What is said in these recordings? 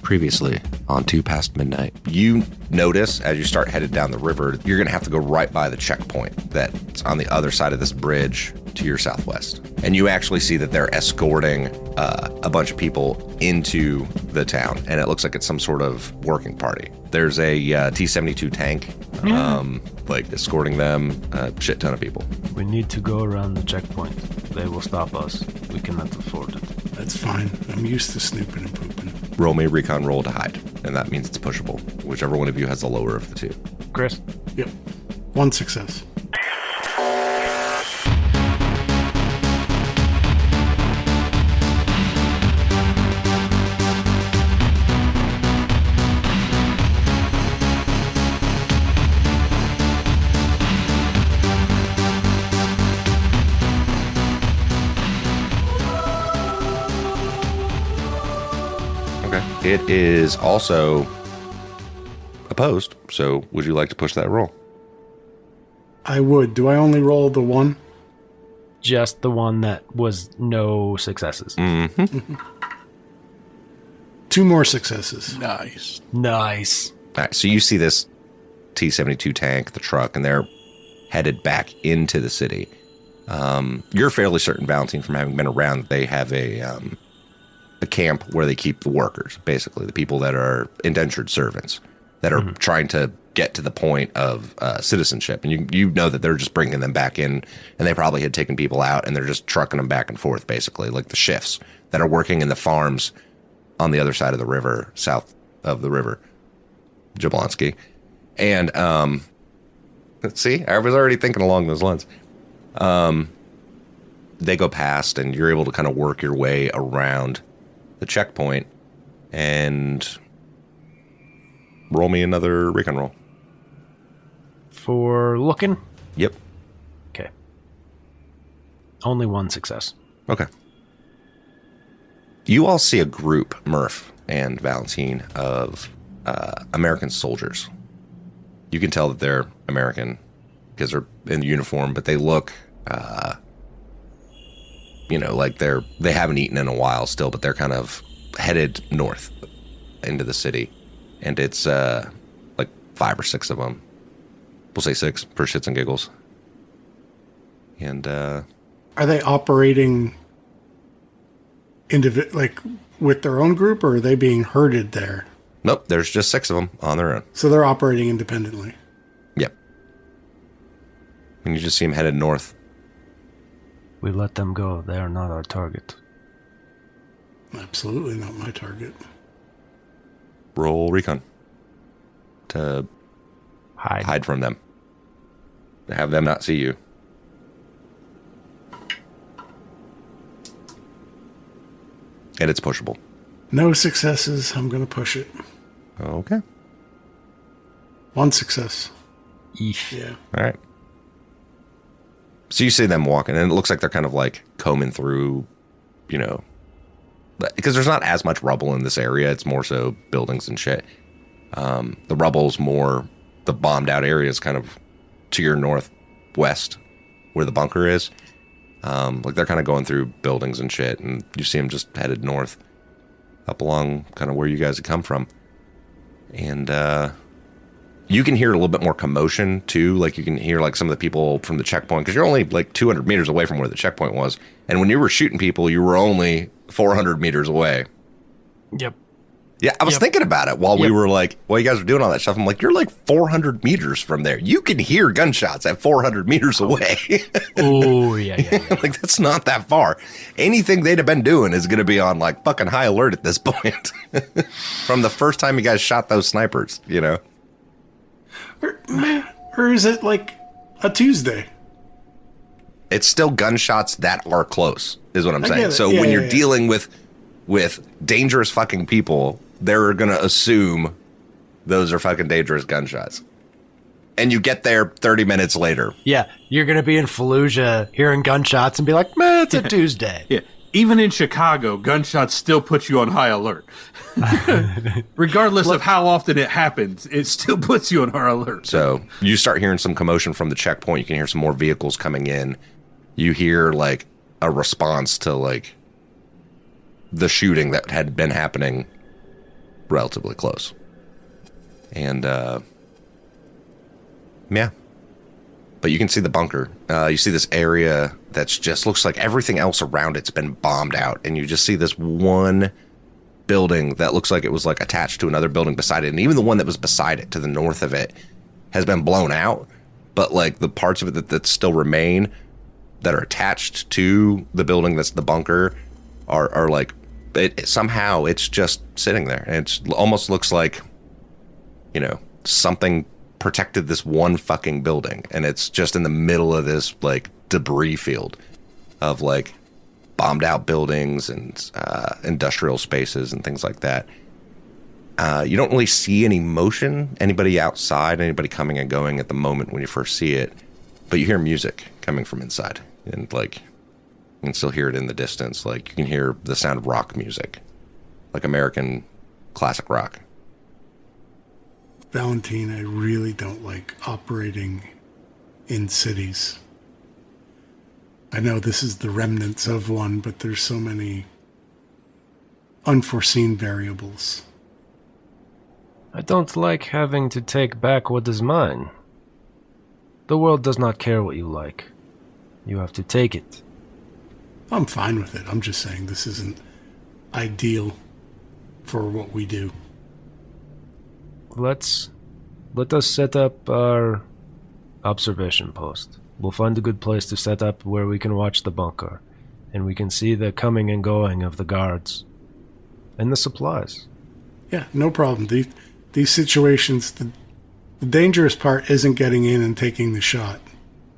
Previously on 2 Past Midnight, you notice as you start headed down the river, you're going to have to go right by the checkpoint that's on the other side of this bridge to your southwest. And you actually see that they're escorting a bunch of people into the town, and it looks like it's some sort of working party. There's a T-72 tank, escorting them, a shit ton of people. We need to go around the checkpoint. They will stop us. We cannot afford it. That's fine. I'm used to snooping and pooping. Roll me a recon roll to hide, and that means it's pushable. Whichever one of you has the lower of the two. Chris? Yep. 1 success. It is also opposed, so would you like to push that roll? I would. Do I only roll the 1? Just the one that was no successes. Mm-hmm. 2 more successes. Nice. Nice. All right, so you see this T-72 tank, the truck, and they're headed back into the city. You're fairly certain, Valentine, from having been around, they have a camp where they keep the workers, basically the people that are indentured servants that are trying to get to the point of citizenship, and you know that they're just bringing them back in, and they probably had taken people out and they're just trucking them back and forth, basically like the shifts that are working in the farms on the other side of the river, south of the river, Jablonski. And let's see, I was already thinking along those lines. They go past and you're able to kind of work your way around the checkpoint and roll me another recon roll. For looking? Yep. Okay. Only 1 success. Okay. You all see a group, Murph and Valentine, of American soldiers. You can tell that they're American because they're in uniform, but they look like they haven't eaten in a while still, but they're kind of headed north into the city. And it's like 5 or 6 of them. We'll say 6 for shits and giggles. And are they operating with their own group, or are they being herded there? Nope, there's just 6 of them on their own. So they're operating independently. Yep. And you just see them headed north. We let them go. They are not our target. Absolutely not my target. Roll recon to hide from them. To have them not see you. And it's pushable. No successes. I'm going to push it. Okay. 1 success. Eesh. Yeah. All right. So you see them walking, and it looks like they're kind of like combing through, because there's not as much rubble in this area. It's more so buildings and shit. The rubble's more, the bombed out area is kind of to your northwest where the bunker is. They're kind of going through buildings and shit, and you see them just headed north up along kind of where you guys had come from. And you can hear a little bit more commotion too. Like you can hear like some of the people from the checkpoint, because you're only like 200 meters away from where the checkpoint was. And when you were shooting people, you were only 400 meters away. Yep. Yeah, I was thinking about it while we were like, while you guys were doing all that stuff. I'm like, you're like 400 meters from there. You can hear gunshots at 400 meters away. Oh, yeah. Like, that's not that far. Anything they'd have been doing is going to be on like fucking high alert at this point. From the first time you guys shot those snipers, Or is it like a Tuesday? It's still gunshots that are close, is what I'm saying. So when you're dealing with dangerous fucking people, they're going to assume those are fucking dangerous gunshots. And you get there 30 minutes later. Yeah, you're going to be in Fallujah hearing gunshots and be like, man, it's a Tuesday. Yeah, even in Chicago, gunshots still put you on high alert. Regardless of how often it happens, it still puts you on high alert. So you start hearing some commotion from the checkpoint. You can hear some more vehicles coming in. You hear like a response to like the shooting that had been happening relatively close. And, yeah. But you can see the bunker. You see this area that's just looks like everything else around it's been bombed out. And you just see this one building that looks like it was like attached to another building beside it. And even the one that was beside it to the north of it has been blown out. But like the parts of it that still remain that are attached to the building that's the bunker are like, somehow it's just sitting there. And it almost looks like, you know, something protected this one fucking building, and it's just in the middle of this like debris field of like bombed out buildings and industrial spaces and things like that. You don't really see any motion, anybody outside, anybody coming and going at the moment when you first see it, but you hear music coming from inside, and like you can still hear it in the distance. Like you can hear the sound of rock music, like American classic rock. Valentine, I really don't like operating in cities. I know this is the remnants of one, but there's so many unforeseen variables. I don't like having to take back what is mine. The world does not care what you like. You have to take it. I'm fine with it. I'm just saying this isn't ideal for what we do. Let us set up our observation post. We'll find a good place to set up where we can watch the bunker, and we can see the coming and going of the guards and the supplies. Yeah, no problem. These situations, the dangerous part isn't getting in and taking the shot.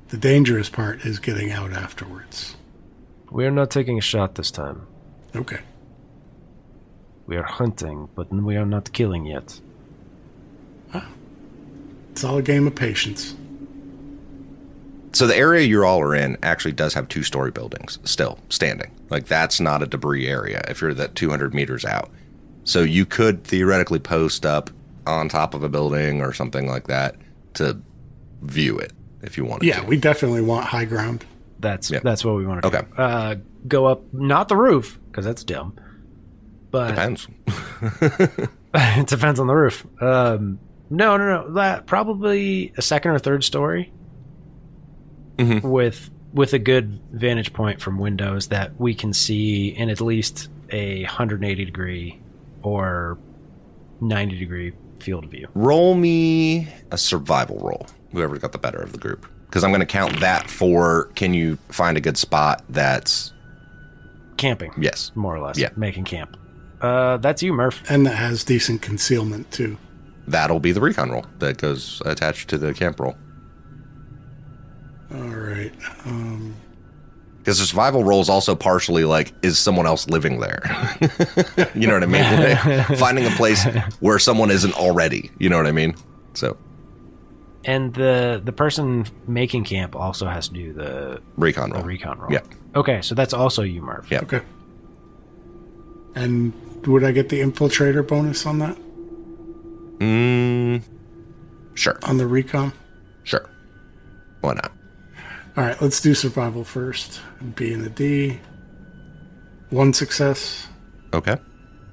The dangerous part is getting out afterwards. We are not taking a shot this time. Okay. We are hunting, but we are not killing yet. It's all a game of patience. So the area you all are in actually does have 2-story buildings still standing. Like that's not a debris area if you're that 200 meters out. So you could theoretically post up on top of a building or something like that to view it if you wanted to. Yeah, we definitely want high ground. That's what we want to do. Okay. Go up, not the roof, because that's dumb. But Depends. it depends on the roof. No. That probably a second or third story with a good vantage point from windows that we can see in at least a 180 degree or 90 degree field of view. Roll me a survival roll, whoever got the better of the group. Because I'm going to count that for can you find a good spot that's... Camping. Yes. More or less. Yeah. Making camp. That's you, Murph. And that has decent concealment, too. That'll be the recon roll that goes attached to the camp roll. All right. Because the survival roll is also partially like, is someone else living there? You know what I mean? Finding a place where someone isn't already. You know what I mean? So. And the person making camp also has to do the recon roll. Yeah. Okay, so that's also you, Murph. Yeah. Okay. And would I get the infiltrator bonus on that? Sure. On the recon? Sure. Why not? All right, let's do survival first. B and a D. 1 success. Okay.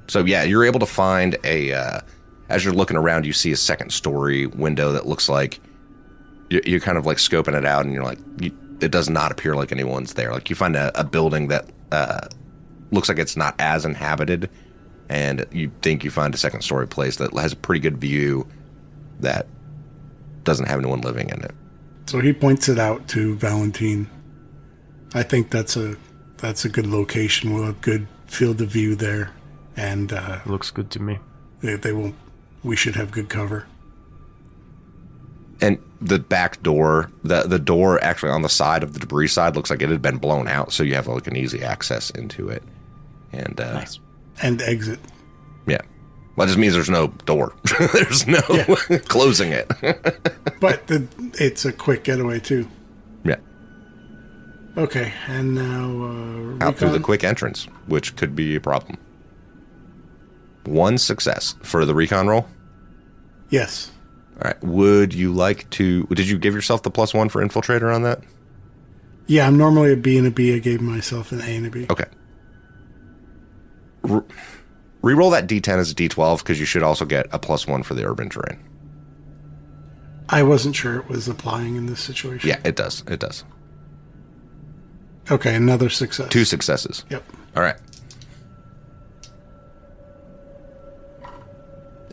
So yeah, you're able to find as you're looking around, you see a second story window that looks like you're kind of like scoping it out, and you're like, it does not appear like anyone's there. Like you find a building that looks like it's not as inhabited, and you think you find a second story place that has a pretty good view that doesn't have anyone living in it. So he points it out to Valentine. I think that's a good location. We'll have good field of view there, and Looks good to me. they won't. We should have good cover. And the back door, the door actually on the side of the debris side looks like it had been blown out, so you have like an easy access into it. And Nice. And exit. Yeah. Well, that just means there's no door. There's no closing it. But it's a quick getaway, too. Yeah. Okay, and now... Out through the recon? quick entrance, which could be a problem. 1 success for the recon roll. Yes. All right. Would you like to... Did you give yourself the +1 for infiltrator on that? Yeah, I'm normally a B and a B. I gave myself an A and a B. Okay. Reroll that D10 as a D12 because you should also get a +1 for the urban terrain. I wasn't sure it was applying in this situation. Yeah, it does. It does. Okay, another success. 2 successes. Yep. All right.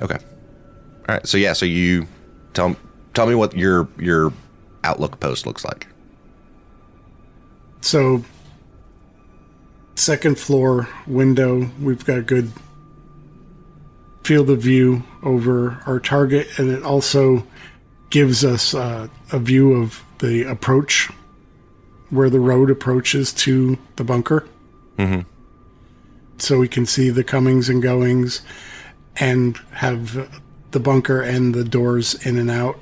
Okay. All right. So yeah. So you tell me what your Outlook post looks like. So, second floor window. We've got a good field of view over our target, and it also gives us a view of the approach, where the road approaches to the bunker. Mm-hmm. So we can see the comings and goings and have the bunker and the doors in and out.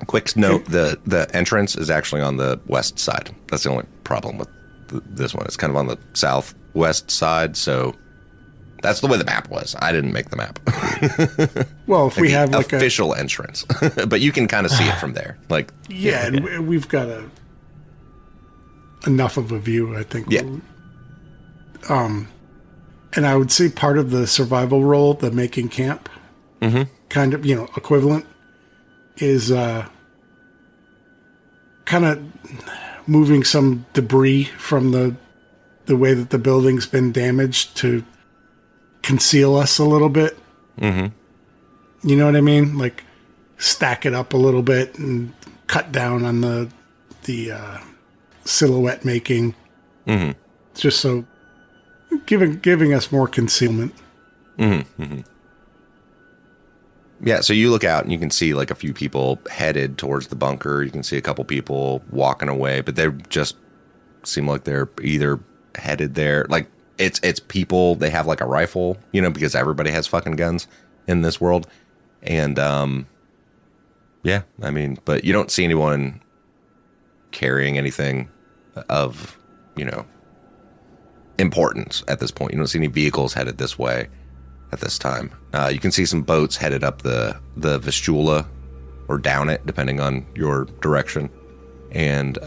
Quick note, the entrance is actually on the west side. That's the only problem with this one. It's kind of on the southwest side, so that's the way the map was. I didn't make the map. Well, if we have like official entrance, but you can kind of see it from there. Like, yeah, and we've got enough of a view, I think. Yeah. And I would say part of the survival role, the making camp, kind of, equivalent, is kind of moving some debris from the way that the building's been damaged to conceal us a little bit. Mm-hmm. You know what I mean? Like stack it up a little bit and cut down on the silhouette making, just so giving us more concealment. Mm-hmm. Mm-hmm. Yeah, so you look out and you can see like a few people headed towards the bunker. You can see a couple people walking away, but they just seem like they're either headed there. Like it's people. They have like a rifle, because everybody has fucking guns in this world. And yeah, I mean, but you don't see anyone carrying anything of importance at this point. You don't see any vehicles headed this way at this time. You can see some boats headed up the Vistula or down it, depending on your direction. And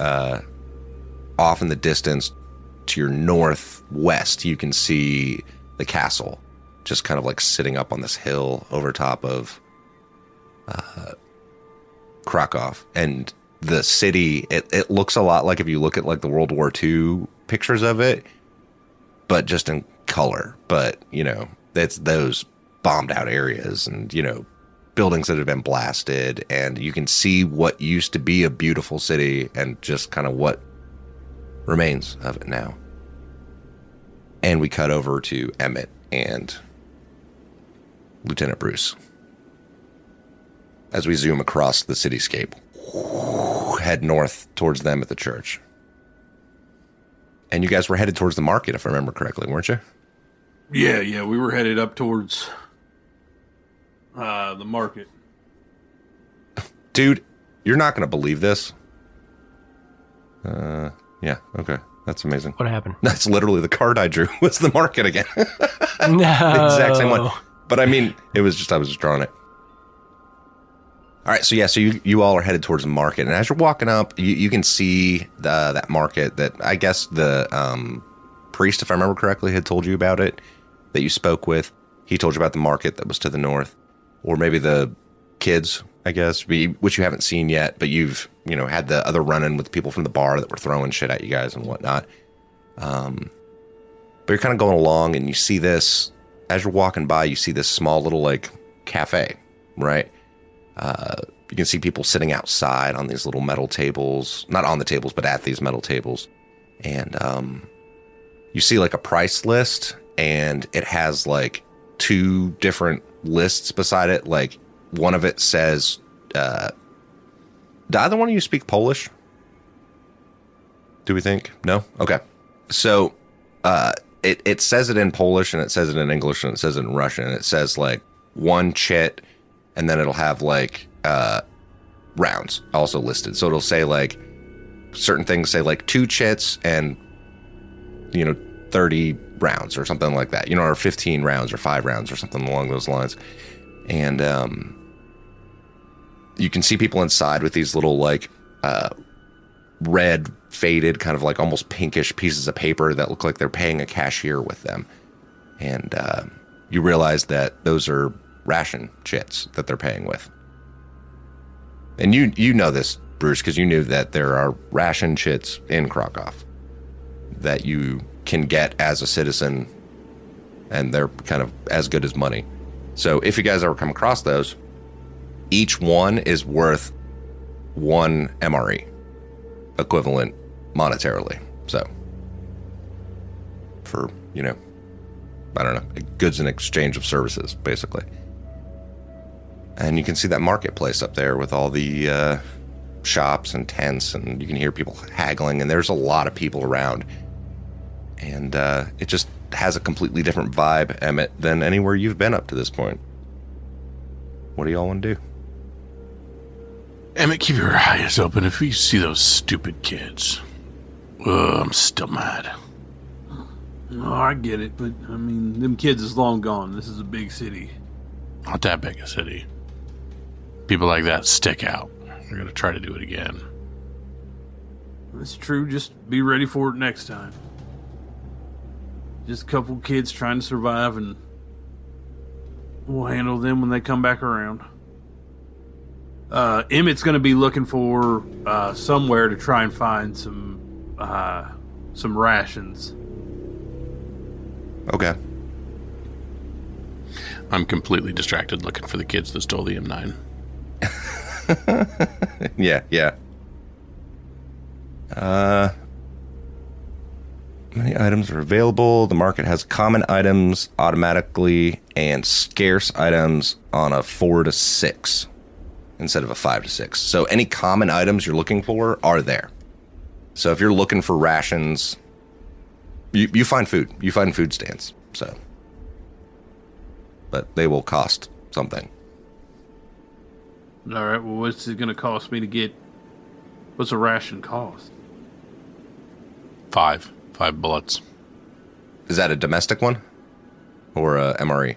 off in the distance to your northwest, you can see the castle just kind of like sitting up on this hill over top of Krakow. And the city, it looks a lot like if you look at like the World War II pictures of it, but just in color. But, it's those bombed out areas and, buildings that have been blasted. And you can see what used to be a beautiful city and just kind of what remains of it now. And we cut over to Emmett and Lieutenant Bruce as we zoom across the cityscape, head north towards them at the church. And you guys were headed towards the market, if I remember correctly, weren't you? Yeah, we were headed up towards the market. Dude, you're not going to believe this. Yeah, okay. That's amazing. What happened? That's literally the card I drew was the market again. No. The exact same one. But I mean, I was just drawing it. All right, so you all are headed towards the market, and as you're walking up, you can see that market that I guess the priest, if I remember correctly, had told you about it, that you spoke with. He told you about the market that was to the north, or maybe the kids, I guess, which you haven't seen yet, but you've had the other run-in with the people from the bar that were throwing shit at you guys and whatnot. But you're kind of going along, and you see this as you're walking by. You see this small little like cafe, right? You can see people sitting outside on these little metal tables, not on the tables, but at these metal tables. And you see like a price list, and it has like 2 different lists beside it. Like one of it says, do either one of you speak Polish? Do we think? No? Okay. So it says it in Polish, and it says it in English, and it says it in Russian, and it says like 1 chit, and then it'll have like rounds also listed. So it'll say like certain things say like 2 chits and 30 rounds or something like that, or 15 rounds or 5 rounds or something along those lines. And you can see people inside with these little like red, faded, kind of like almost pinkish pieces of paper that look like they're paying a cashier with them. And you realize that those are ration chits that they're paying with. And you know this, Bruce, because you knew that there are ration chits in Krakow that you can get as a citizen, and they're kind of as good as money. So if you guys ever come across those, each one is worth 1 MRE, equivalent monetarily. So for, I don't know, goods in exchange of services, basically. And you can see that marketplace up there with all the shops and tents, and you can hear people haggling, and there's a lot of people around. And it just has a completely different vibe, Emmett, than anywhere you've been up to this point. What do y'all want to do? Emmett, keep your eyes open if you see those stupid kids. I'm still mad. Oh, I get it, but, them kids is long gone. This is a big city. Not that big a city. People like that stick out. They're going to try to do it again. That's true. Just be ready for it next time. Just a couple kids trying to survive, and we'll handle them when they come back around. Emmett's going to be looking for somewhere to try and find some rations. Okay. I'm completely distracted looking for the kids that stole the M9. Yeah. Many items are available. The market has common items automatically and scarce items on a 4 to 6 instead of a 5 to 6. So any common items you're looking for are there. So if you're looking for rations, you find food. You find food stands. So, but they will cost something. All right. Well, what's it going to cost me to get? What's a ration cost? 5 bullets. Is that a domestic one or a MRE?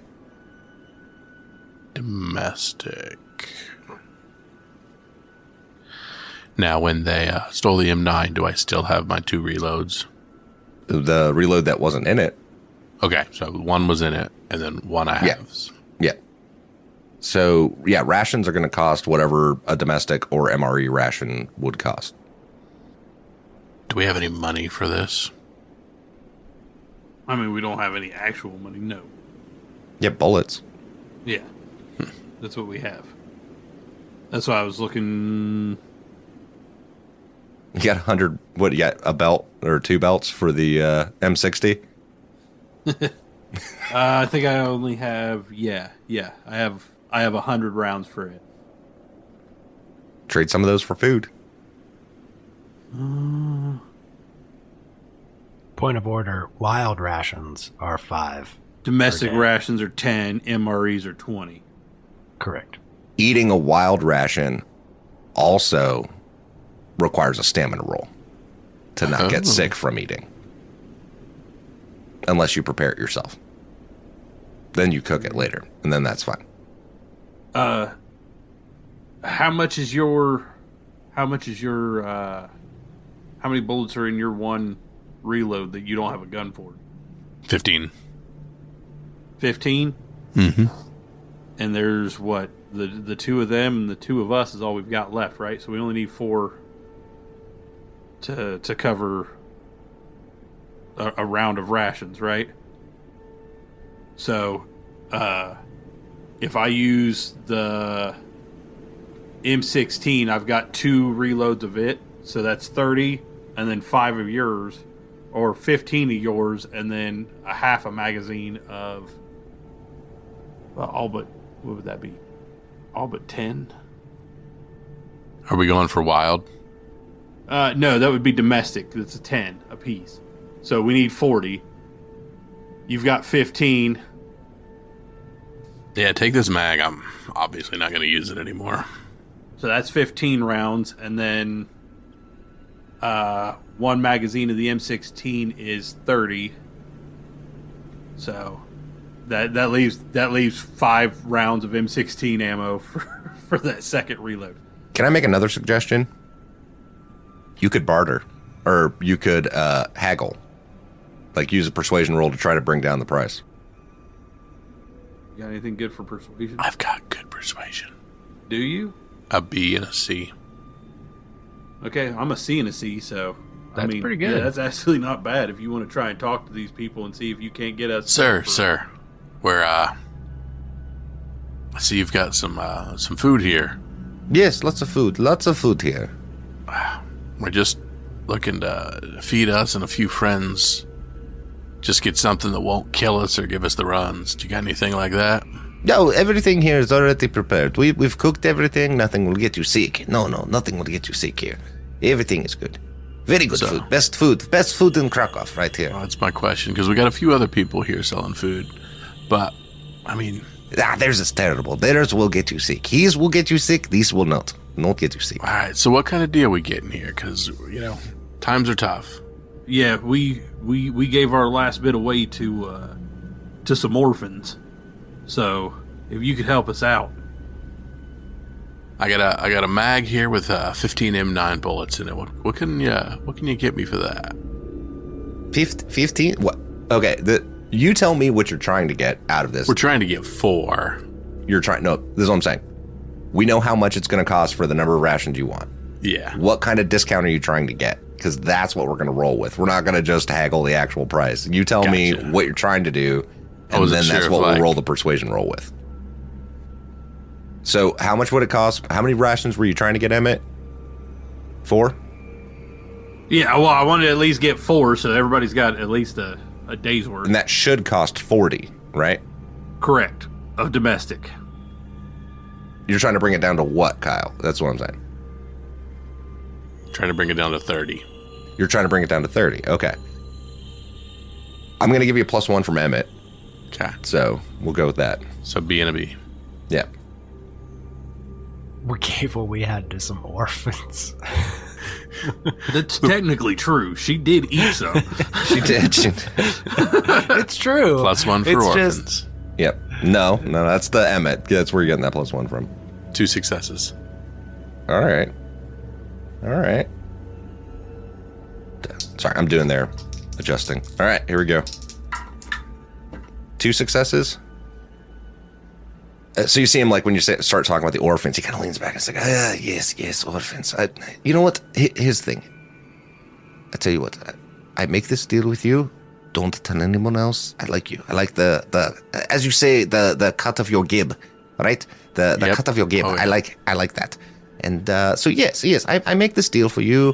Domestic. Now, when they stole the M9, do I still have my 2 reloads? The reload that wasn't in it. Okay, so 1 was in it, and then 1 I have. Yeah. So, yeah, rations are going to cost whatever a domestic or MRE ration would cost. Do we have any money for this? We don't have any actual money, no. Yeah, bullets. Yeah. That's what we have. That's why I was looking. You got 100, what, you got a belt or 2 belts for the M60? I think I only have, I have 100 rounds for it. Trade some of those for food. Point of order, wild rations are 5. Domestic rations are 10, MREs are 20. Correct. Eating a wild ration also requires a stamina roll to not get sick from eating. Unless you prepare it yourself. Then you cook it later, and then that's fine. How many bullets are in your 1 reload that you don't have a gun for? 15. 15? Mm-hmm. And there's what? The 2 of them and the 2 of us is all we've got left, right? So we only need 4 to cover a round of rations, right? So, if I use the M16, I've got 2 reloads of it, so that's 30, and then 5 of yours, or 15 of yours, and then a half a magazine of all but, what would that be? All but 10? Are we going for wild? No, that would be domestic. That's a 10 apiece. So we need 40. You've got 15. Yeah, take this mag. I'm obviously not going to use it anymore. So that's 15 rounds, and then 1 magazine of the M16 is 30. So that leaves 5 rounds of M16 ammo for that second reload. Can I make another suggestion? You could barter, or you could haggle. Like, use a persuasion roll to try to bring down the price. You got anything good for persuasion? I've got good persuasion. Do you? A B and a C. Okay, I'm a C and a C, so... That's pretty good. Yeah, that's actually not bad if you want to try and talk to these people and see if you can't get us... Sir, we're, I see you've got some food here. Yes, lots of food here. We're just looking to feed us and a few friends. Just get something that won't kill us or give us the runs. Do you got anything like that? No, everything here is already prepared. We've cooked everything. Nothing will get you sick. No, nothing will get you sick here. Everything is good. Very good food. Best food in Krakow, right here. Well, that's my question, because we got a few other people here selling food. But, I mean... theirs is terrible. Theirs will get you sick. His will get you sick. These will not. Not get you sick. All right, so what kind of deal we getting here? Because, times are tough. Yeah, we gave our last bit away to some orphans. So, if you could help us out. I got a mag here with 15 M9 bullets in it. What can you get me for that? 15? What? Okay, you tell me what you're trying to get out of this. We're trying to get 4. No, this is what I'm saying. We know how much it's going to cost for the number of rations you want. Yeah. What kind of discount are you trying to get? Because that's what we're going to roll with. We're not going to just haggle the actual price. You tell me what you're trying to do, and then that's what we'll roll the persuasion roll with. So how much would it cost? How many rations were you trying to get, Emmett? 4? Yeah, well, I wanted to at least get 4, so everybody's got at least a day's worth. And that should cost 40, right? Correct. Of domestic. You're trying to bring it down to what, Kyle? That's what I'm saying. Trying to bring it down to 30. You're trying to bring it down to 30. Okay. I'm going to give you a +1 from Emmett. Okay. So we'll go with that. So B and a B. Yeah. We gave what we had to some orphans. That's technically true. She did eat some. She did. It's true. +1 for orphans. Yep. No, that's the Emmett. That's where you're getting that +1 from. 2 successes. All right. Sorry, I'm doing there. Adjusting. All right, here we go. 2 successes. So you see him, like, when you start talking about the orphans, he kind of leans back and is like, yes, orphans. You know what? Here's the thing. I tell you what. I make this deal with you. Don't tell anyone else. I like you. I like the as you say, the cut of your gib, right? The cut of your gib. Oh, yeah. I like that. And so yes, I make this deal for you.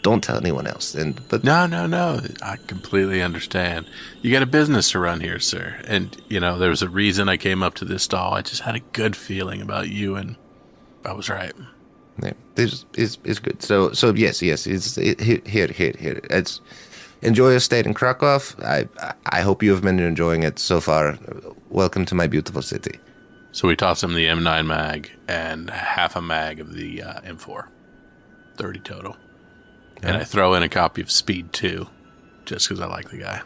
Don't tell anyone else. But No. I completely understand. You got a business to run here, sir. And, there was a reason I came up to this stall. I just had a good feeling about you, and I was right. yeah, this is good. So yes, it's here. It's enjoy your stay in Krakow. I hope you have been enjoying it so far. Welcome to my beautiful city. So we toss him the M9 mag and half a mag of the M4. 30 total. And I throw in a copy of Speed 2, just because I like the guy.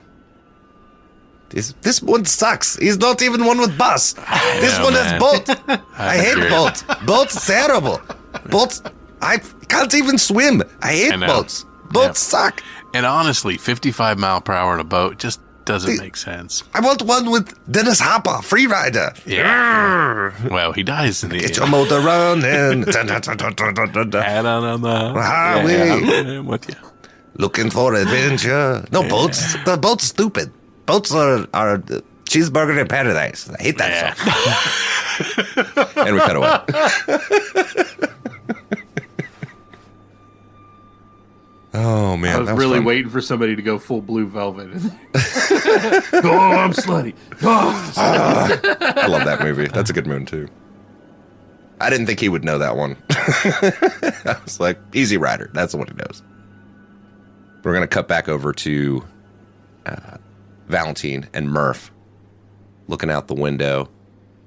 This one sucks. He's not even one with bus. This one has boat. I hate boats. Boats terrible. Boats. I can't even swim. I hate boats. Boats suck. And honestly, 55 mile per hour in a boat just doesn't make sense. I want one with Dennis Hopper, free rider. Yeah. Well, he dies in the Get your motor running. Head on the highway. I'm with you. Looking for adventure. No, boats. The boat's stupid. Boats are cheeseburger in paradise. I hate that song. And we cut away. Oh, man. I was really waiting for somebody to go full Blue Velvet. I'm slutty. I love that movie. That's a good movie, too. I didn't think he would know that one. I was like, Easy Rider. That's the one he knows. We're going to cut back over to Valentine and Murph looking out the window.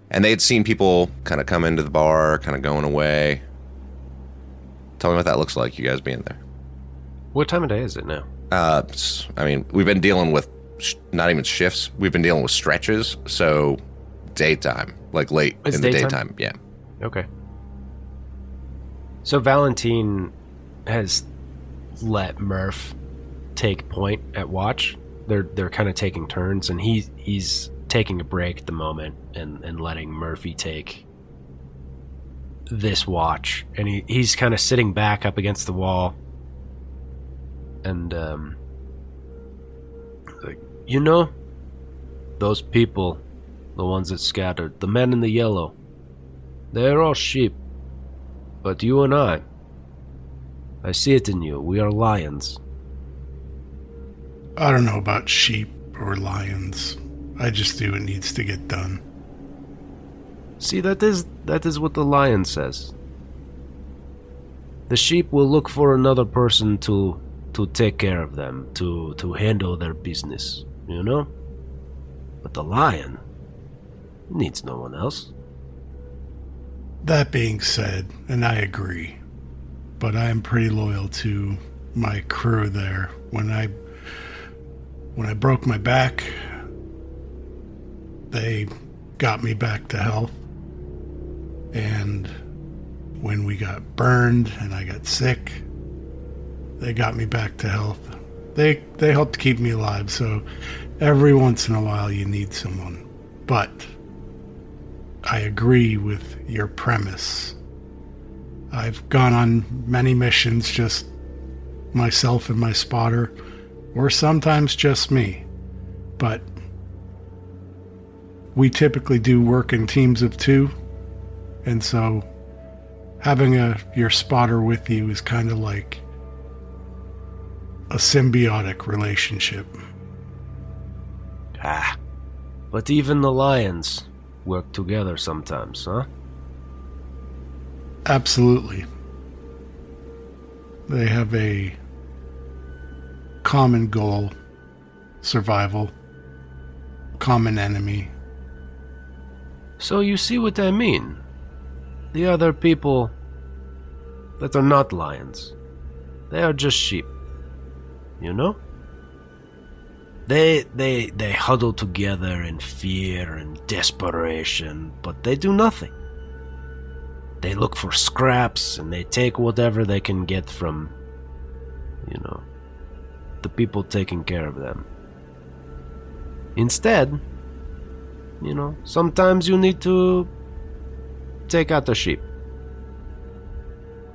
And they had seen people kind of come into the bar, kind of going away. Tell me what that looks like, you guys being there. What time of day is it now? I mean, we've been dealing with not even shifts. We've been dealing with stretches. So daytime, like late in the daytime. Yeah. Okay. So Valentine has let Murph take point at watch. They're kind of taking turns, and he's taking a break at the moment and letting Murphy take this watch. And he's kind of sitting back up against the wall. And, you know, those people, the ones that scattered, the men in the yellow, they're all sheep. But you and I see it in you. We are lions. I don't know about sheep or lions. I just do what needs to get done. See, that is what the lion says. The sheep will look for another person to take care of them, to handle their business, you know? But the lion needs no one else. That being said, and I agree, but I am pretty loyal to my crew there. When I broke my back, they got me back to health. And when we got burned and I got sick, they got me back to health. They helped keep me alive, so every once in a while you need someone. But I agree with your premise. I've gone on many missions, just myself and my spotter, or sometimes just me. But we typically do work in teams of 2, and so having your spotter with you is kind of like a symbiotic relationship. But even the lions work together sometimes, huh? Absolutely. They have a common goal, survival, common enemy. So you see what I mean? The other people that are not lions, they are just sheep. You know? They huddle together in fear and desperation, but they do nothing. They look for scraps and they take whatever they can get from, you know, the people taking care of them. Instead, you know, sometimes you need to take out the sheep.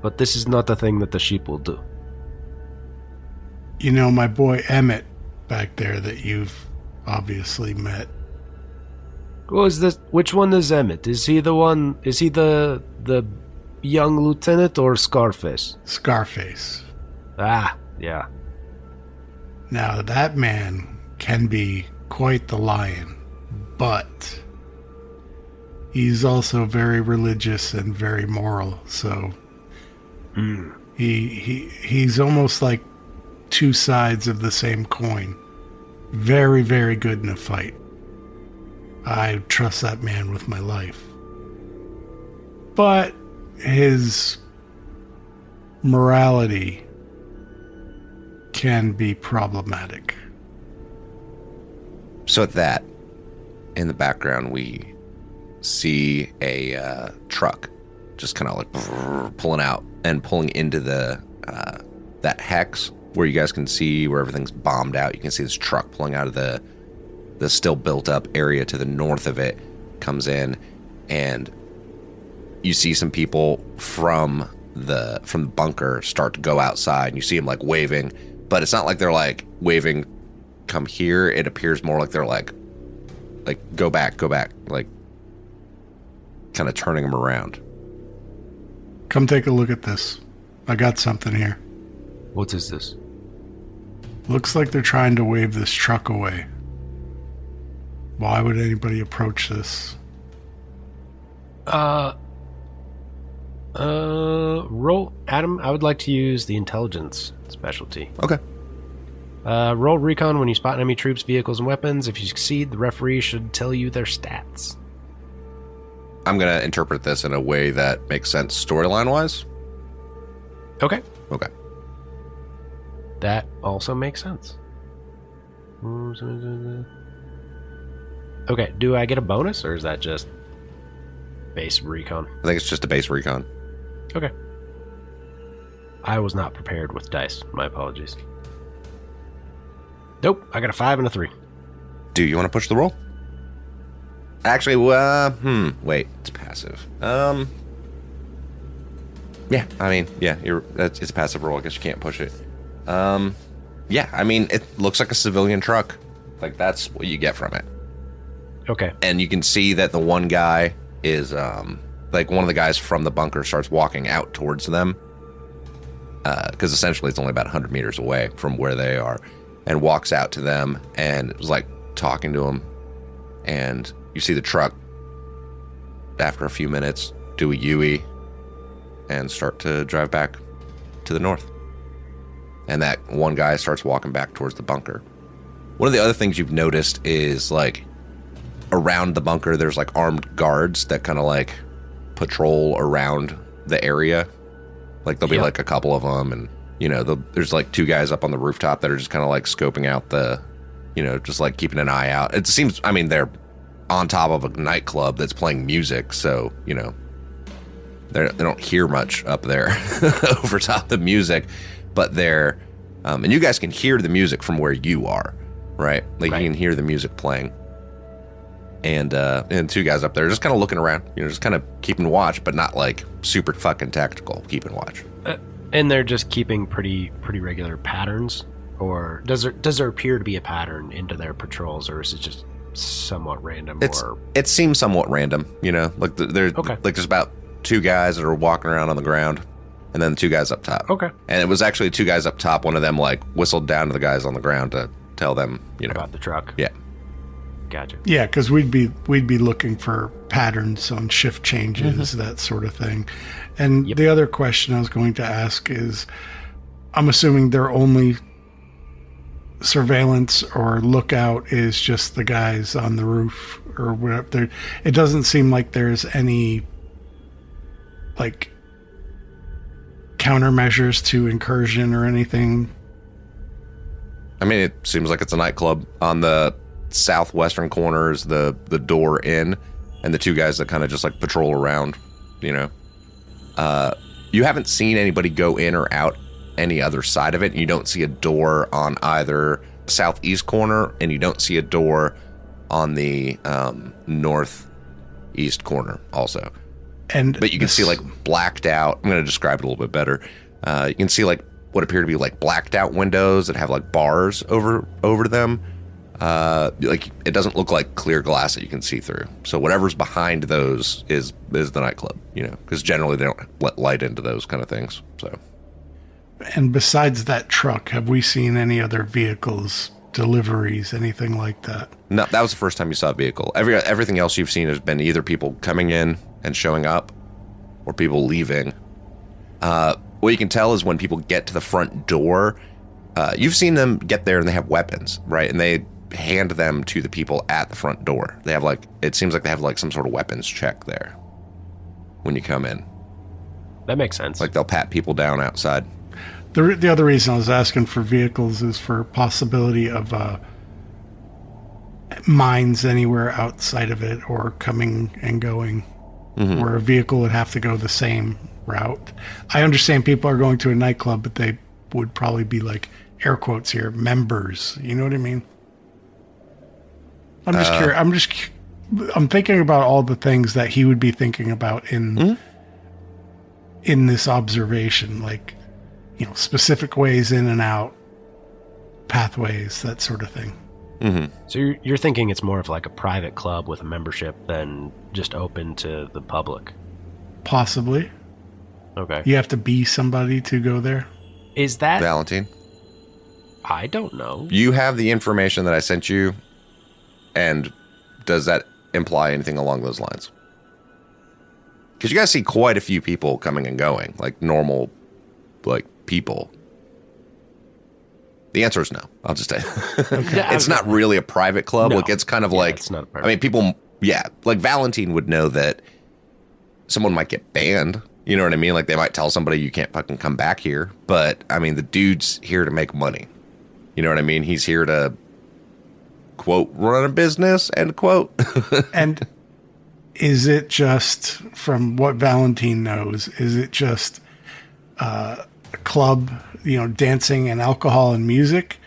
But this is not a thing that the sheep will do. You know, my boy Emmett back there that you've obviously met. Who is this? Which one is Emmett? Is he the one? Is he the young lieutenant or Scarface? Scarface. Ah, yeah. Now, that man can be quite the lion, but he's also very religious and very moral, so he's almost like two sides of the same coin. Very, very good in a fight. I trust that man with my life. But his morality can be problematic. So at that, in the background, we see a truck just kind of like pulling out and pulling into the that hex where you guys can see where everything's bombed out. You can see this truck pulling out of the still built up area to the north of it, comes in, and you see some people from the bunker start to go outside, and you see them like waving, but it's not like they're like waving, come here. It appears more like they're like go back, like kind of turning them around. Come take a look at this. I got something here. What is this? Looks like they're trying to wave this truck away. Why would anybody approach this? Roll, Adam, I would like to use the intelligence specialty. Okay. Roll recon when you spot enemy troops, vehicles, and weapons. If you succeed, the referee should tell you their stats. I'm going to interpret this in a way that makes sense storyline-wise. Okay. Okay. That also makes sense. Okay, do I get a bonus, or is that just base recon? I think it's just a base recon. Okay. I was not prepared with dice. My apologies. Nope, I got a 5 and a 3. Do you want to push the roll? Actually, wait, it's passive. Yeah, I mean, yeah, it's a passive roll. I guess you can't push it. Yeah, I mean, it looks like a civilian truck. Like, that's what you get from it. Okay. And you can see that the one guy is, like, one of the guys from the bunker starts walking out towards them. Because essentially it's only about 100 meters away from where they are. And walks out to them and is, like, talking to them. And you see the truck, after a few minutes, do a U-E and start to drive back to the north. And that one guy starts walking back towards the bunker. One of the other things you've noticed is, like, around the bunker, there's, like, armed guards that kind of, like, patrol around the area. Like, there'll be, like, a couple of them, and, you know, there's, like, 2 guys up on the rooftop that are just kind of, like, scoping out the, you know, just, like, keeping an eye out. It seems, I mean, they're on top of a nightclub that's playing music, so, you know, they don't hear much up there over top the music, but they're, and you guys can hear the music from where you are, right? Like, you can hear the music playing. And 2 guys up there just kind of looking around, you know, just kind of keeping watch, but not, like, super fucking tactical keeping watch. And they're just keeping pretty regular patterns? Or does there appear to be a pattern into their patrols, or is it just somewhat random? It seems somewhat random, you know, like there's about 2 guys that are walking around on the ground, and then 2 guys up top. Okay. And it was actually 2 guys up top. One of them, like, whistled down to the guys on the ground to tell them, you know, about the truck. Yeah. Gotcha. Yeah, because we'd be looking for patterns on shift changes, that sort of thing. And the other question I was going to ask is, I'm assuming their only surveillance or lookout is just the guys on the roof or whatever. It doesn't seem like there's any, like, countermeasures to incursion or anything. I mean, it seems like it's a nightclub. On the southwestern corner is the door in, and the 2 guys that kind of just, like, patrol around, you know. You haven't seen anybody go in or out any other side of it. You don't see a door on either southeast corner, and you don't see a door on the northeast corner also. But you can see, like, blacked out. I'm going to describe it a little bit better. You can see, like, what appear to be, like, blacked out windows that have, like, bars over them. Like, it doesn't look like clear glass that you can see through. So whatever's behind those is the nightclub, you know, because generally they don't let light into those kind of things. So. And besides that truck, have we seen any other vehicles, deliveries, anything like that? No, that was the first time you saw a vehicle. Everything else you've seen has been either people coming in and showing up, or people leaving. What you can tell is when people get to the front door, you've seen them get there and they have weapons, right? And they hand them to the people at the front door. They have, like, it seems like they have, like, some sort of weapons check there when you come in. That makes sense. Like, they'll pat people down outside. The other reason I was asking for vehicles is for possibility of mines anywhere outside of it, or coming and going, where a vehicle would have to go the same route. I understand people are going to a nightclub, but they would probably be, like, air quotes here, members. You know what I mean? I'm just curious. I'm thinking about all the things that he would be thinking about in this observation, like, you know, specific ways in and out, pathways, that sort of thing. So you're thinking it's more of like a private club with a membership than just open to the public? Possibly. Okay. You have to be somebody to go there? Is that... Valentine? I don't know. You have the information that I sent you, and does that imply anything along those lines? Because you guys see quite a few people coming and going, like normal, like, people. The answer is no. I'll just say it's not really a private club. No. Like, it's kind of like, it's not a private. I mean, people, like Valentine would know that someone might get banned. You know what I mean? Like, they might tell somebody you can't fucking come back here. But, I mean, the dude's here to make money. You know what I mean? He's here to, quote, run a business, end quote. And is it just, from what Valentine knows, is it just club, dancing and alcohol and music?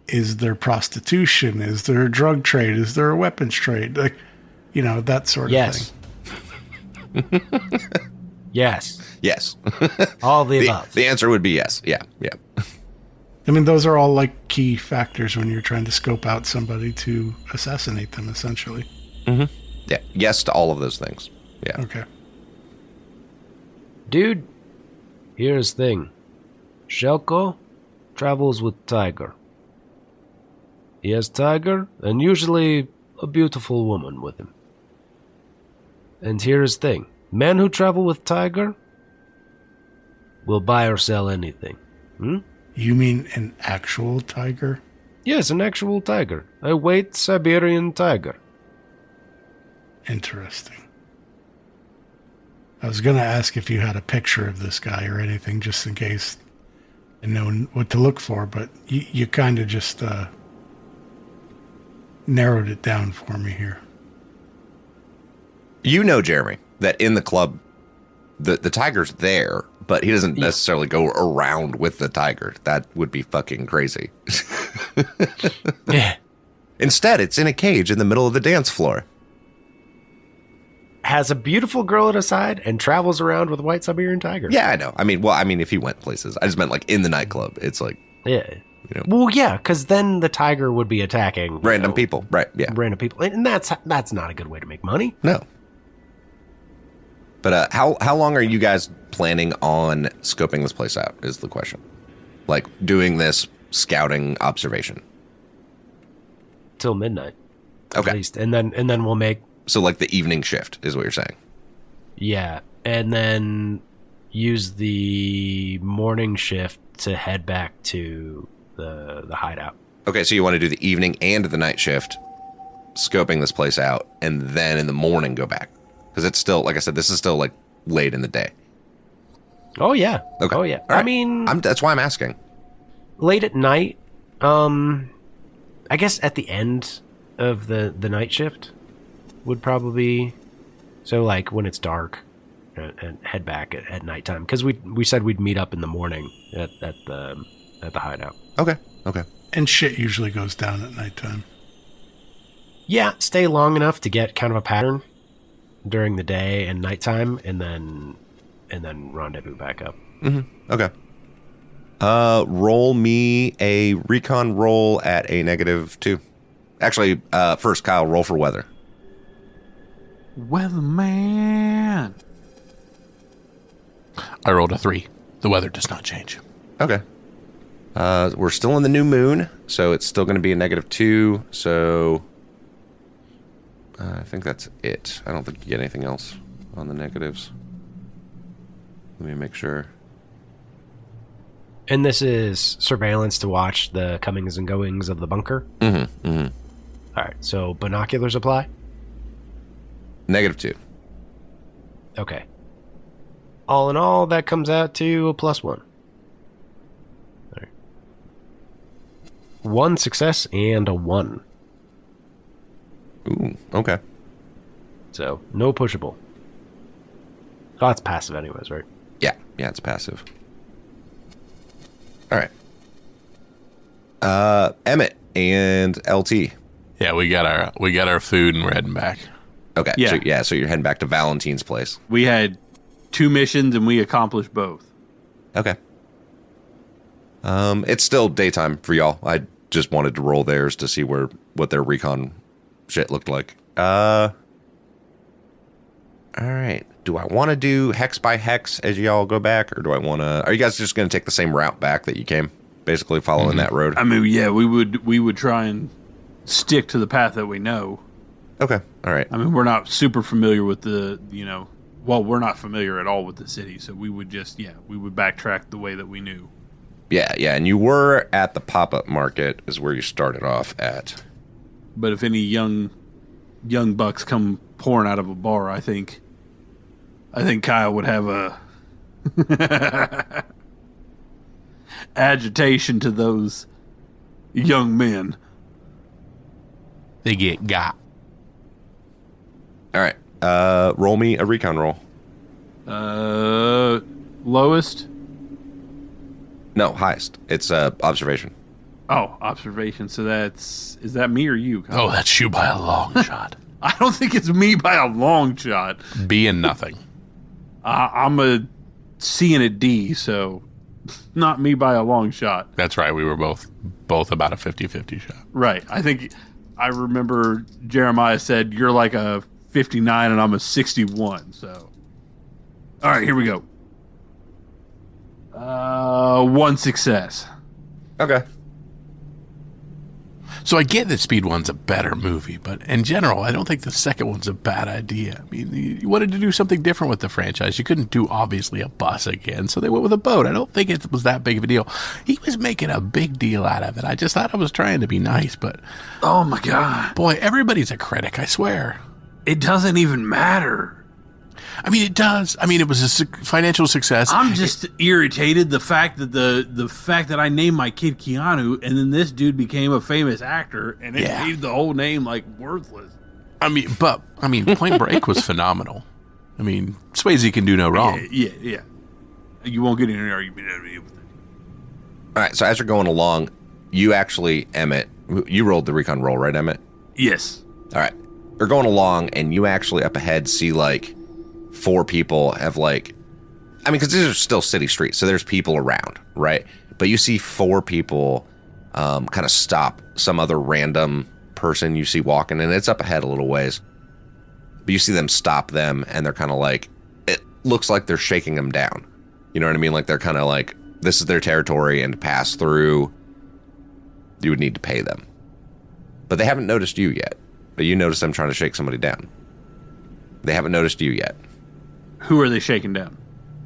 Is there prostitution? Is there a drug trade? Is there a weapons trade? Like, that sort of thing. Yes. Yes. All the above. The answer would be yes. Yeah. I mean, those are all like key factors when you're trying to scope out somebody to assassinate them, essentially. Mm-hmm. Yeah. Yes to all of those things. Yeah. Okay. Dude, here's the thing. Shelko travels with Tiger. He has Tiger, and usually a beautiful woman with him. And here's the thing. Men who travel with Tiger will buy or sell anything. You mean an actual tiger? Yes, an actual tiger. A white Siberian tiger. Interesting. I was going to ask if you had a picture of this guy or anything, just in case I know what to look for, but you kind of just narrowed it down for me here. Jeremy, that in the club, the tiger's there, but he doesn't necessarily go around with the tiger. That would be fucking crazy. Yeah. Instead, it's in a cage in the middle of the dance floor. Has a beautiful girl at his side and travels around with a white Siberian tiger. Yeah, I know. I mean, if he went places. I just meant like in the nightclub. It's like... Yeah. Well, yeah, because then the tiger would be attacking... Random people. Right, yeah. Random people. And that's not a good way to make money. No. But how long are you guys planning on scoping this place out is the question. Like, doing this scouting observation. Till midnight. Okay. At least. And then we'll make... So, like, the evening shift is what you're saying? Yeah. And then use the morning shift to head back to the hideout. Okay, so you want to do the evening and the night shift, scoping this place out, and then in the morning go back. Because it's still, like I said, this is still, like, late in the day. Oh, yeah. Okay. Oh, yeah. Right. I mean... that's why I'm asking. Late at night, I guess at the end of the night shift would probably be... So, like, when it's dark, and head back at nighttime. Because we said we'd meet up in the morning at the hideout. Okay. And shit usually goes down at nighttime. Yeah, stay long enough to get kind of a pattern during the day and nighttime, and then rendezvous back up. Mm-hmm. Okay. Roll me a recon roll at a -2. Actually, first, Kyle, roll for weather. Weatherman. I rolled a 3. The weather does not change. Okay. We're still in the new moon, so it's still going to be a -2. So I think that's it. I don't think you get anything else on the negatives. Let me make sure. And this is surveillance to watch the comings and goings of the bunker? Mm-hmm. Mm-hmm. All right, so binoculars apply? -2. Okay. All in all, that comes out to a +1. All right. 1 success and a 1. Ooh, okay. So, no pushable. Oh, it's passive anyways, right? Yeah, it's passive. All right. Emmett and LT. Yeah, we got our food and we're heading back. Okay. Yeah. So you're heading back to Valentine's place. We had 2 missions and we accomplished both. Okay. It's still daytime for y'all. I just wanted to roll theirs to see what their recon shit looked like. All right. Do I want to do hex by hex as y'all go back, or do I want to? Are you guys just going to take the same route back that you came, basically following that road? I mean, yeah, we would try and stick to the path that we know. Okay. All right. I mean, we're not super familiar with we're not familiar at all with the city, so we would we would backtrack the way that we knew. Yeah. And you were at the pop-up market is where you started off at. But if any young bucks come pouring out of a bar, I think Kyle would have a agitation to those young men. They get got. All right. Roll me a recon roll. Lowest. No, highest. It's observation. Oh, observation. So is that me or you, Kyle? Oh, that's you by a long shot. I don't think it's me by a long shot. B and nothing. I'm a C and a D, so not me by a long shot. That's right. We were both about a 50-50 shot. Right. I think I remember Jeremiah said you're like a 59 and I'm a 61. So, all right, here we go. 1 success. Okay. So I get that Speed 1's a better movie, but in general, I don't think the second one's a bad idea. I mean, you wanted to do something different with the franchise. You couldn't do, obviously, a bus again, so they went with a boat. I don't think it was that big of a deal. He was making a big deal out of it. I just thought I was trying to be nice, but... Oh, my God. Boy, everybody's a critic, I swear. It doesn't even matter. I mean, it does. I mean, it was a financial success. I'm just irritated the fact that the fact that I named my kid Keanu and then this dude became a famous actor and it made the whole name like worthless. I mean, Point Break was phenomenal. I mean, Swayze can do no wrong. Yeah. You won't get in an argument with it. All right, so as you're going along, you actually, Emmett, you rolled the recon roll, right, Emmett? Yes. All right. You're going along, and you actually up ahead see, like, 4 people have, like... I mean, because these are still city streets, so there's people around, right? But you see 4 people kind of stop some other random person you see walking, and it's up ahead a little ways. But you see them stop them, and they're kind of like... It looks like they're shaking them down. You know what I mean? Like, they're kind of like, this is their territory, and to pass through, you would need to pay them. But they haven't noticed you yet. But you notice them trying to shake somebody down. They haven't noticed you yet. Who are they shaking down?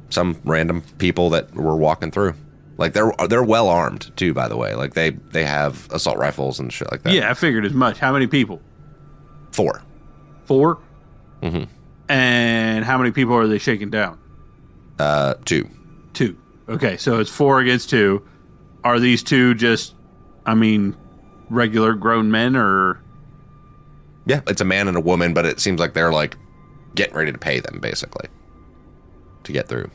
Some random people that were walking through. Like, they're well armed, too, by the way. Like, they have assault rifles and shit like that. Yeah, I figured as much. How many people? 4. 4? Mm-hmm. And how many people are they shaking down? 2. 2. Okay, so it's 4 against 2. Are these 2 just, regular grown men, or... Yeah, it's a man and a woman, but it seems like they're, like, getting ready to pay them, basically, to get through.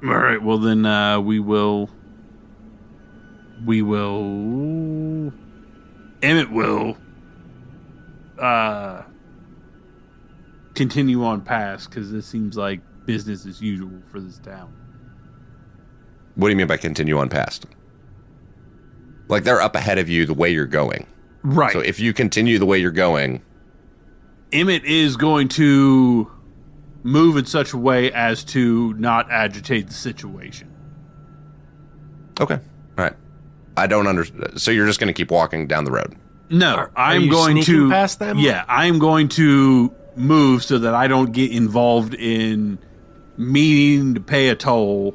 All right, well, then we will... Emmett will continue on past, because this seems like business as usual for this town. What do you mean by continue on past? Like, they're up ahead of you the way you're going. Right. So if you continue the way you're going... Emmett is going to move in such a way as to not agitate the situation. Okay. All right. I don't understand. So you're just going to keep walking down the road? No, I'm going to past them. Yeah, I'm going to move so that I don't get involved in needing to pay a toll.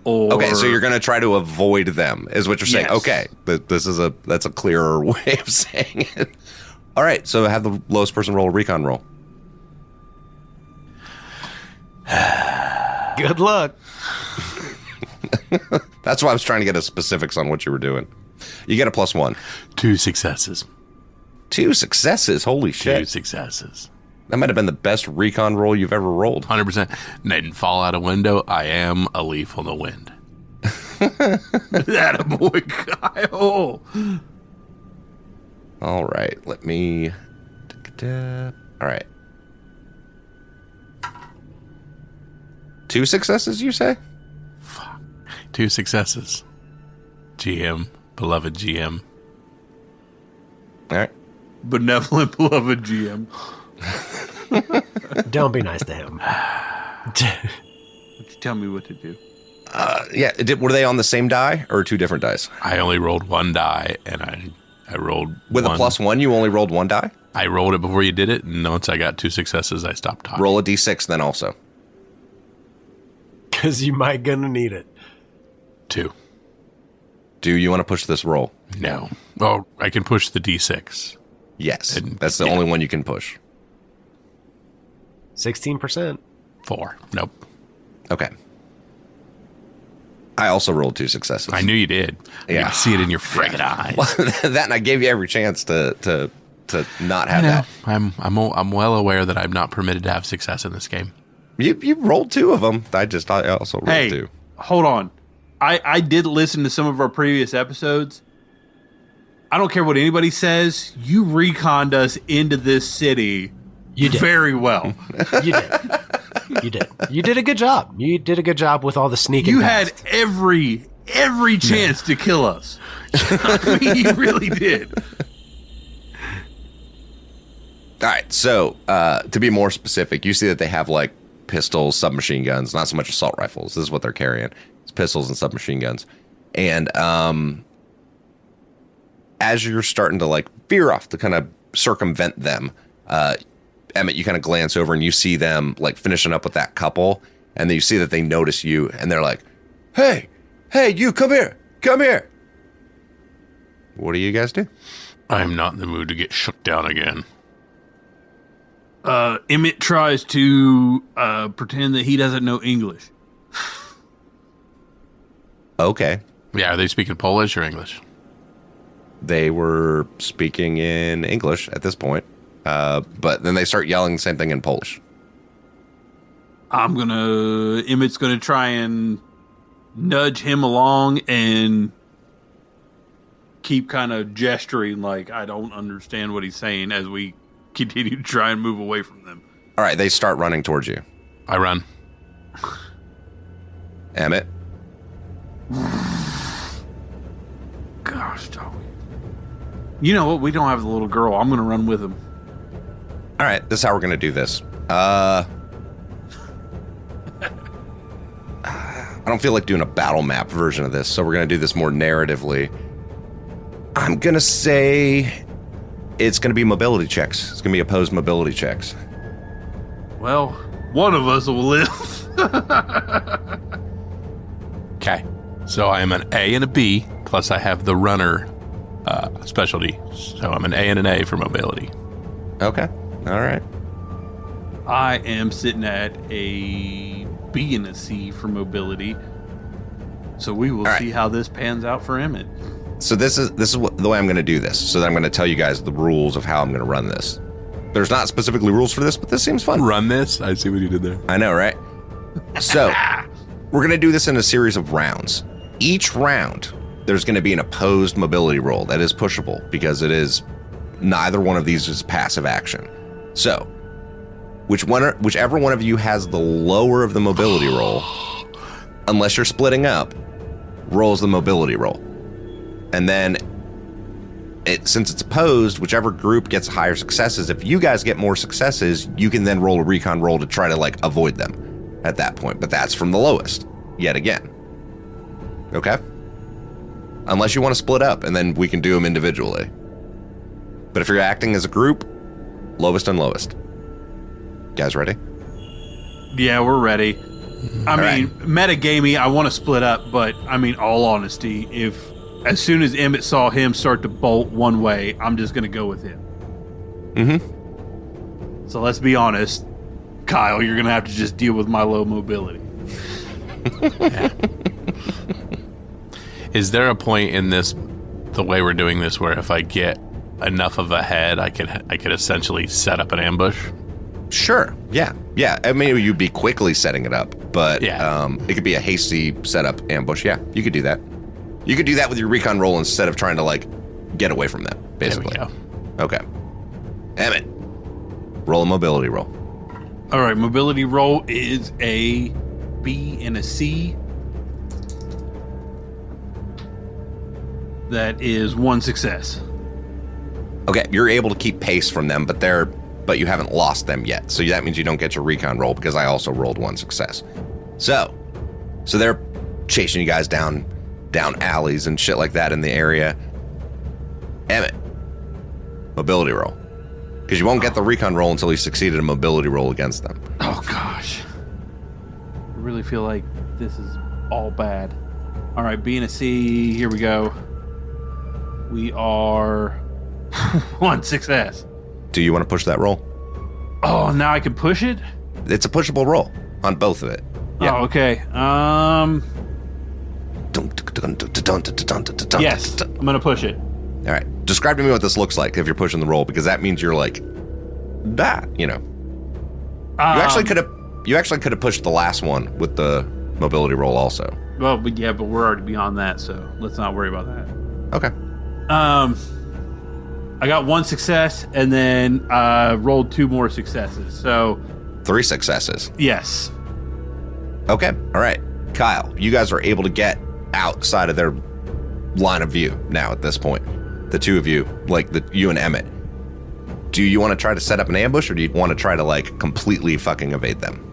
Or okay, so you're going to try to avoid them, is what you're saying. Yes. Okay, that's a clearer way of saying it. All right, so have the lowest person roll a recon roll. Good luck. That's why I was trying to get a specifics on what you were doing. You get a +1. 2 successes. 2 successes? Holy shit. 2 successes. That might have been the best recon roll you've ever rolled. 100%. And I didn't fall out a window. I am a leaf on the wind. That a boy, Kyle. All right, let me... All right. 2 successes, you say? Fuck. 2 successes. GM. Beloved GM. All right. Benevolent, beloved GM. Don't be nice to him. Would you tell me what to do? Yeah, were they on the same die or 2 different dice? I only rolled 1 die, and I rolled With one. a +1, you only rolled 1 die? I rolled it before you did it, and once I got 2 successes, I stopped talking. Roll a d6 then also. Because you might gonna need it. 2. Do you want to push this roll? No. Well, I can push the D6. Yes. And- That's the only one you can push. 16%. 4. Nope. Okay. I also rolled 2 successes. I knew you did. Yeah. I could see it in your friggin' eyes. Well, that, and I gave you every chance to not have that. I'm well aware that I'm not permitted to have success in this game. You rolled 2 of them. I also rolled 2. Hold on. I did listen to some of our previous episodes. I don't care what anybody says. You reconned us into this city very well. You did. You did. You did a good job. You did a good job with all the sneaking. You had every chance to kill us. I mean, you really did. All right, so to be more specific, you see that they have like pistols, submachine guns, not so much assault rifles. This is what they're carrying. It's pistols and submachine guns. And as you're starting to like veer off to kind of circumvent them, Emmett, you kind of glance over and you see them like finishing up with that couple. And then you see that they notice you and they're like, hey, you come here. What do you guys do? I am not in the mood to get shook down again. Emmett tries to pretend that he doesn't know English. Okay. Yeah, are they speaking Polish or English? They were speaking in English at this point, but then they start yelling the same thing in Polish. Emmett's gonna try and nudge him along and keep kind of gesturing like I don't understand what he's saying as we continue to try and move away from them. All right, they start running towards you. I run. Emmett. Gosh, dog. You know what? We don't have the little girl. I'm going to run with him. All right, this is how we're going to do this. I don't feel like doing a battle map version of this, so we're going to do this more narratively. I'm going to say it's going to be mobility checks. It's going to be opposed mobility checks. Well, one of us will live. Okay. So I am an A and a B, plus I have the runner specialty. So I'm an A and an A for mobility. Okay. All right. I am sitting at a B and a C for mobility. So we will see how this pans out for Emmett. So this is the way I'm going to do this. So that I'm going to tell you guys the rules of how I'm going to run this. There's not specifically rules for this, but this seems fun. Run this? I see what you did there. I know, right? So we're going to do this in a series of rounds. Each round, there's going to be an opposed mobility roll that is pushable because it is neither one of these is passive action. So whichever one of you has the lower of the mobility roll, unless you're splitting up, rolls the mobility roll. And then since it's opposed, whichever group gets higher successes, if you guys get more successes, you can then roll a recon roll to try to like avoid them at that point. But that's from the lowest yet again. Okay? Unless you want to split up and then we can do them individually. But if you're acting as a group, lowest and lowest. Guys ready? Yeah, we're ready. I mean, right. metagamey, I want to split up, but I mean, all honesty, if as soon as Emmett saw him start to bolt one way, I'm just going to go with him. Mm-hmm. So let's be honest, Kyle, you're going to have to just deal with my low mobility. Is there a point in this, the way we're doing this, where if I get enough of a head, I could essentially set up an ambush? Sure. Yeah. I mean, you'd be quickly setting it up, but it could be a hasty setup ambush. Yeah, you could do that. You could do that with your recon roll instead of trying to like get away from them. Basically. There we go. Okay. Emmett, roll a mobility roll. All right, mobility roll is a B and a C. That is one success. Okay, you're able to keep pace from them, but you haven't lost them yet. So that means you don't get your recon roll because I also rolled one success. So they're chasing you guys down alleys and shit like that in the area. Emmett, mobility roll. Because you won't get the recon roll until you succeeded a mobility roll against them. Oh, gosh. I really feel like this is all bad. All right, B and a C, here we go. We are one success. Do you want to push that roll? Oh, now I can push it? It's a pushable roll on both of it. Yeah. Oh, okay. Yes, I'm going to push it. All right. Describe to me what this looks like if you're pushing the roll, because that means you're like, you know. You actually could have pushed the last one with the mobility roll also. Well, but we're already beyond that, so let's not worry about that. Okay. I got 1 success and then rolled 2 more successes. So 3 successes. yes. Okay. All right. Kyle, you guys are able to get outside of their line of view now at this point. The two of you, like you and Emmett. Do you want to try to set up an ambush, or do you want to try to like completely fucking evade them?